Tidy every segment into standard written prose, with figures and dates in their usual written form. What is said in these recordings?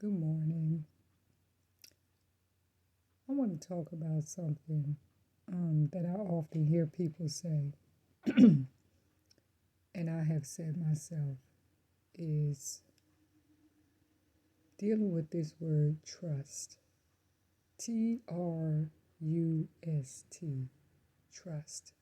Good morning. I want to talk about something that I often hear people say, and I have said myself, is dealing with this word trust. Trust. Trust.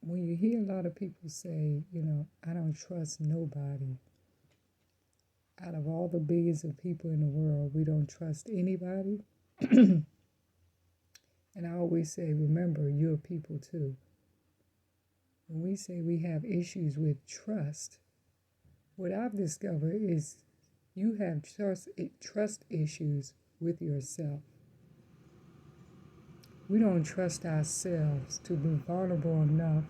When you hear a lot of people say, I don't trust nobody, out of all the billions of people in the world, we don't trust anybody. And I always say, remember, you're people too. When we say we have issues with trust, what I've discovered is you have trust issues with yourself. We don't trust ourselves to be vulnerable enough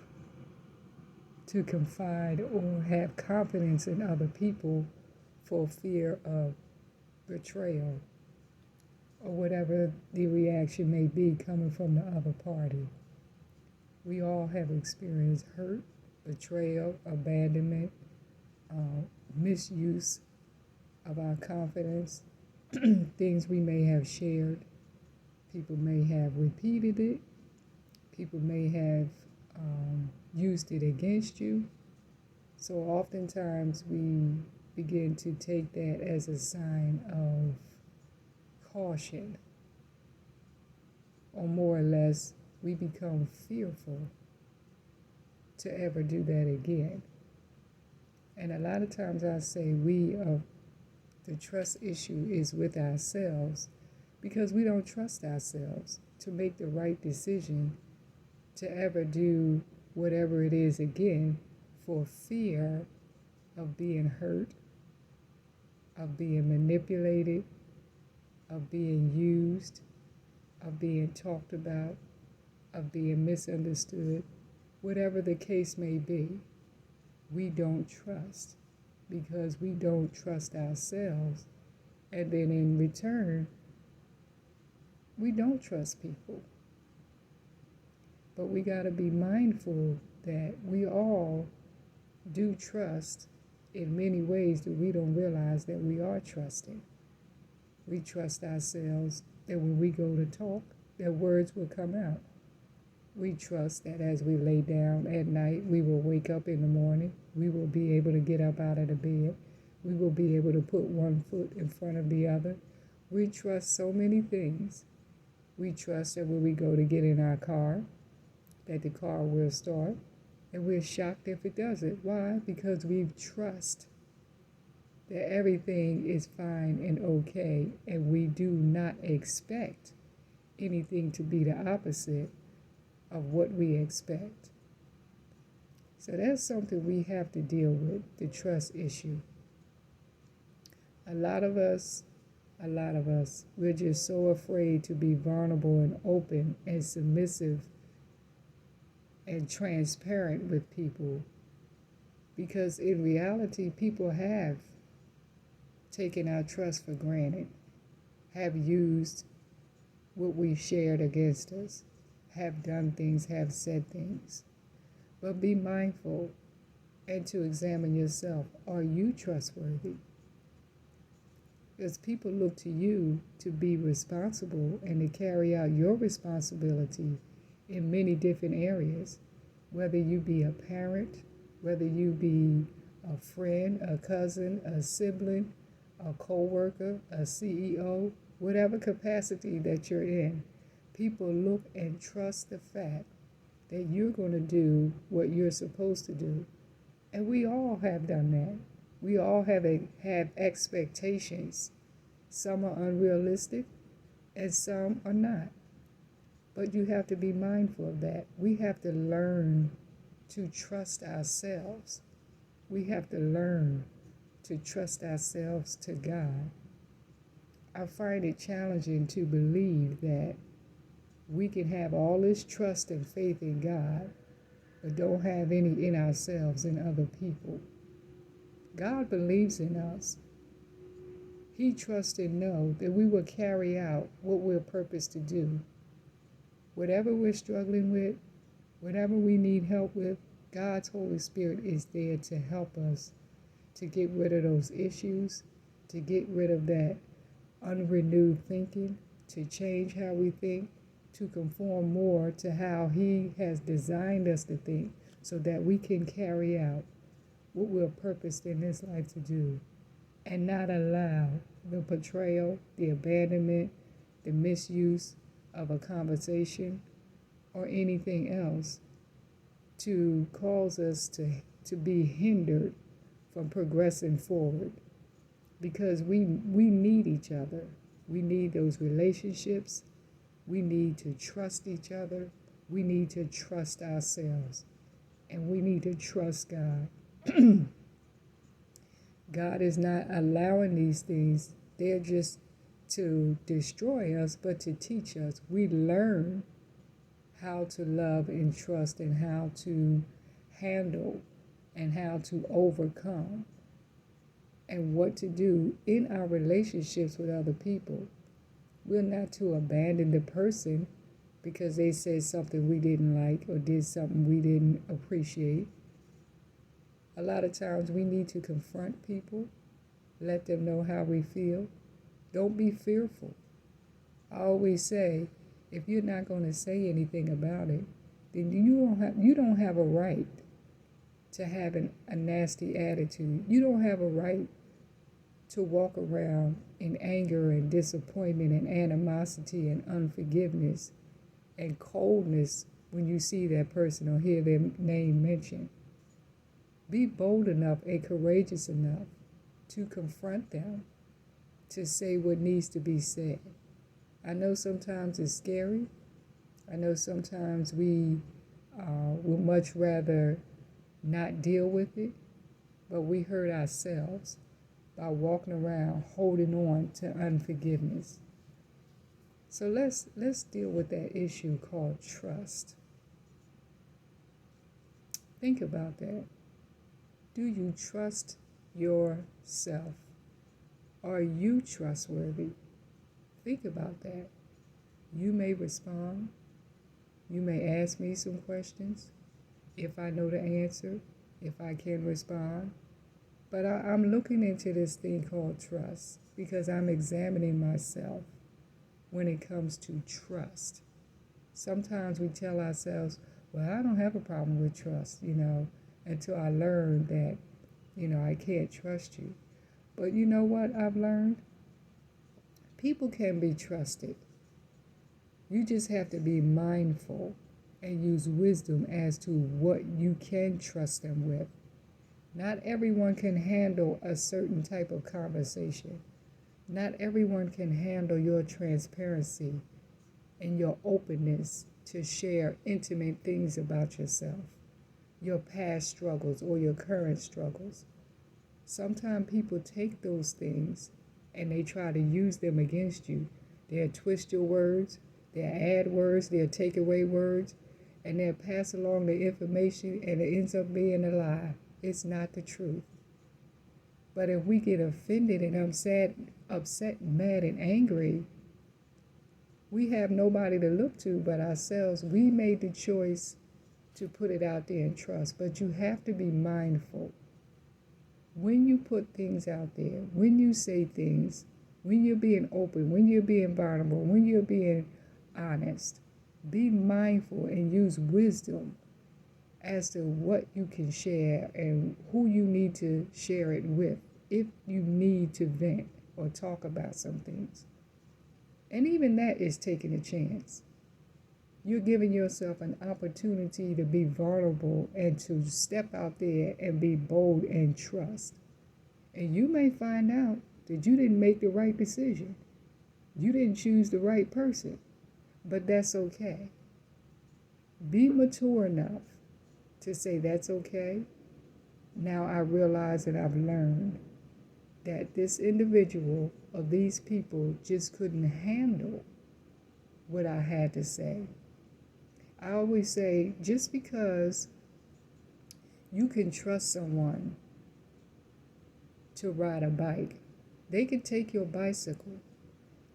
to confide or have confidence in other people for fear of betrayal or whatever the reaction may be coming from the other party. We all have experienced hurt, betrayal, abandonment, misuse of our confidence, things we may have shared. People may have repeated it. People may have used it against you. So oftentimes we begin to take that as a sign of caution, or more or less we become fearful to ever do that again. And a lot of times I say the trust issue is with ourselves because we don't trust ourselves to make the right decision to ever do whatever it is again for fear of being hurt, of being manipulated, of being used, of being talked about, of being misunderstood. Whatever the case may be, we don't trust because we don't trust ourselves. And then in return, we don't trust people. But we got to be mindful that we all do trust in many ways that we don't realize that we are trusting. We trust ourselves that when we go to talk, that words will come out. We trust that as we lay down at night, we will wake up in the morning. We will be able to get up out of the bed. We will be able to put one foot in front of the other. We trust so many things. We trust that when we go to get in our car, that the car will start. And we're shocked if it doesn't. Why? Because we trust that everything is fine and okay, and we do not expect anything to be the opposite of what we expect. So that's something we have to deal with, the trust issue. A lot of us, we're just so afraid to be vulnerable and open and submissive and transparent with people because in reality, people have taken our trust for granted, have used what we've shared against us, have done things, have said things. But be mindful and to examine yourself. Are you trustworthy? Because people look to you to be responsible and to carry out your responsibility in many different areas, whether you be a parent, whether you be a friend, a cousin, a sibling, a co-worker, a CEO, whatever capacity that you're in. People look and trust the fact that you're going to do what you're supposed to do. And we all have done that. We all have expectations. Some are unrealistic and some are not. But you have to be mindful of that. We have to learn to trust ourselves. We have to learn to trust ourselves to God. I find it challenging to believe that we can have all this trust and faith in God, but don't have any in ourselves and other people. God believes in us. He trusts and knows that we will carry out what we're purposed to do. Whatever we're struggling with, whatever we need help with, God's Holy Spirit is there to help us to get rid of those issues, to get rid of that unrenewed thinking, to change how we think, to conform more to how He has designed us to think so that we can carry out what we're purposed in this life to do and not allow the betrayal, the abandonment, the misuse of a conversation or anything else to cause us to be hindered from progressing forward, because we need each other. We need those relationships. We need to trust each other. We need to trust ourselves. And we need to trust God. God is not allowing these things. They're just to destroy us, but to teach us. We learn how to love and trust and how to handle and how to overcome and what to do in our relationships with other people. We're not to abandon the person because they said something we didn't like or did something we didn't appreciate. A lot of times we need to confront people, let them know how we feel. Don't be fearful. I always say, if you're not going to say anything about it, then you don't have a right to have a nasty attitude. You don't have a right to walk around in anger and disappointment and animosity and unforgiveness and coldness when you see that person or hear their name mentioned. Be bold enough and courageous enough to confront them, to say what needs to be said. I know sometimes it's scary. I know sometimes we would much rather not deal with it, but we hurt ourselves by walking around holding on to unforgiveness. So let's deal with that issue called trust. Think about that. Do you trust yourself? Are you trustworthy? Think about that. You may respond. You may ask me some questions if I know the answer, if I can respond. But I'm looking into this thing called trust because I'm examining myself when it comes to trust. Sometimes we tell ourselves, well, I don't have a problem with trust, until I learn that, I can't trust you. But you know what I've learned? People can be trusted. You just have to be mindful and use wisdom as to what you can trust them with. Not everyone can handle a certain type of conversation. Not everyone can handle your transparency and your openness to share intimate things about yourself, your past struggles or your current struggles. Sometimes people take those things and they try to use them against you. They'll twist your words, they'll add words, they'll take away words, and they'll pass along the information and it ends up being a lie. It's not the truth. But if we get offended and upset, mad, and angry, we have nobody to look to but ourselves. We made the choice to put it out there and trust. But you have to be mindful. When you put things out there, when you say things, when you're being open, when you're being vulnerable, when you're being honest, be mindful and use wisdom as to what you can share and who you need to share it with if you need to vent or talk about some things. And even that is taking a chance. You're giving yourself an opportunity to be vulnerable and to step out there and be bold and trust. And you may find out that you didn't make the right decision. You didn't choose the right person. But that's okay. Be mature enough to say that's okay. Now I realize and I've learned that this individual or these people just couldn't handle what I had to say. I always say, just because you can trust someone to ride a bike, they can take your bicycle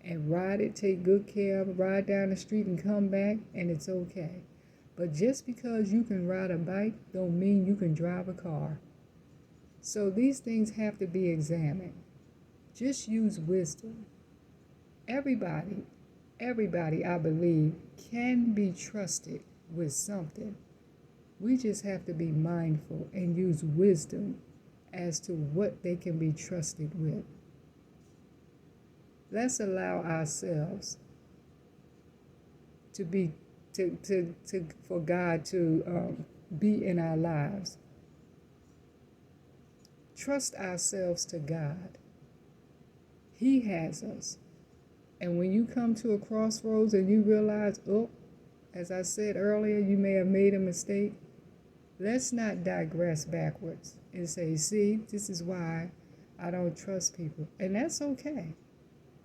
and ride it, take good care of it, ride down the street and come back, and it's okay. But just because you can ride a bike don't mean you can drive a car. So these things have to be examined. Just use wisdom. Everybody, I believe, can be trusted with something. We just have to be mindful and use wisdom as to what they can be trusted with. Let's allow ourselves to be for God to be in our lives. Trust ourselves to God. He has us. And when you come to a crossroads and you realize, oh, as I said earlier, you may have made a mistake, let's not digress backwards and say, see, this is why I don't trust people. And that's okay,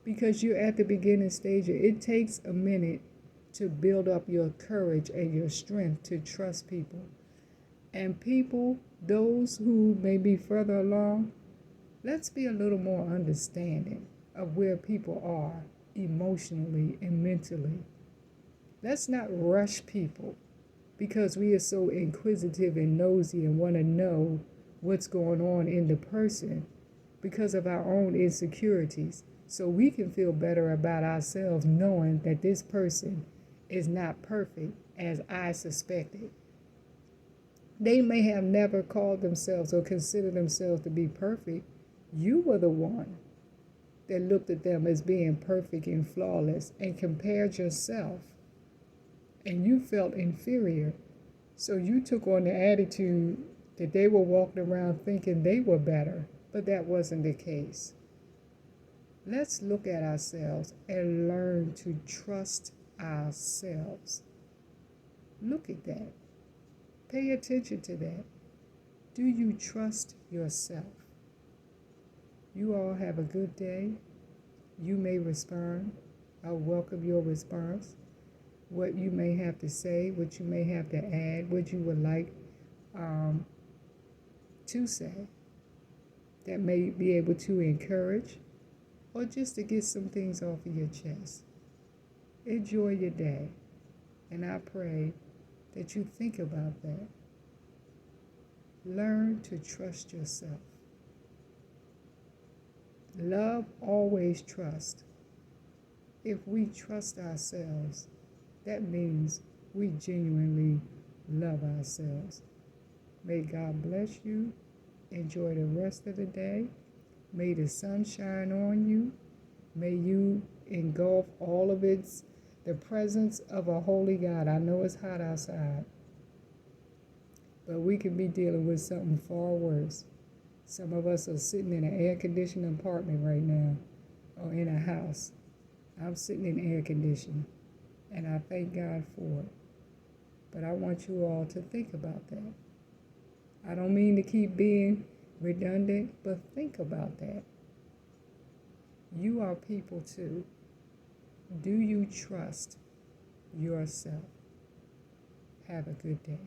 because you're at the beginning stage. It takes a minute to build up your courage and your strength to trust people. And people, those who may be further along, let's be a little more understanding of where people are emotionally and mentally. Let's not rush people because we are so inquisitive and nosy and want to know what's going on in the person because of our own insecurities. So we can feel better about ourselves knowing that this person is not perfect as I suspected. They may have never called themselves or considered themselves to be perfect. You were the one that looked at them as being perfect and flawless and compared yourself, and you felt inferior. So you took on the attitude that they were walking around thinking they were better, but that wasn't the case. Let's look at ourselves and learn to trust ourselves. Look at that. Pay attention to that. Do you trust yourself? You all have a good day. You may respond. I'll welcome your response. What you may have to say, what you may have to add, what you would like to say that may be able to encourage or just to get some things off of your chest. Enjoy your day, and I pray that you think about that. Learn to trust yourself. Love always trusts. If we trust ourselves, that means we genuinely love ourselves. May God bless you. Enjoy the rest of the day. May the sun shine on you. May you engulf all of the presence of a holy God. I know it's hot outside, but we could be dealing with something far worse. Some of us are sitting in an air-conditioned apartment right now, or in a house. I'm sitting in air conditioning, and I thank God for it. But I want you all to think about that. I don't mean to keep being redundant, but think about that. You are people too. Do you trust yourself? Have a good day.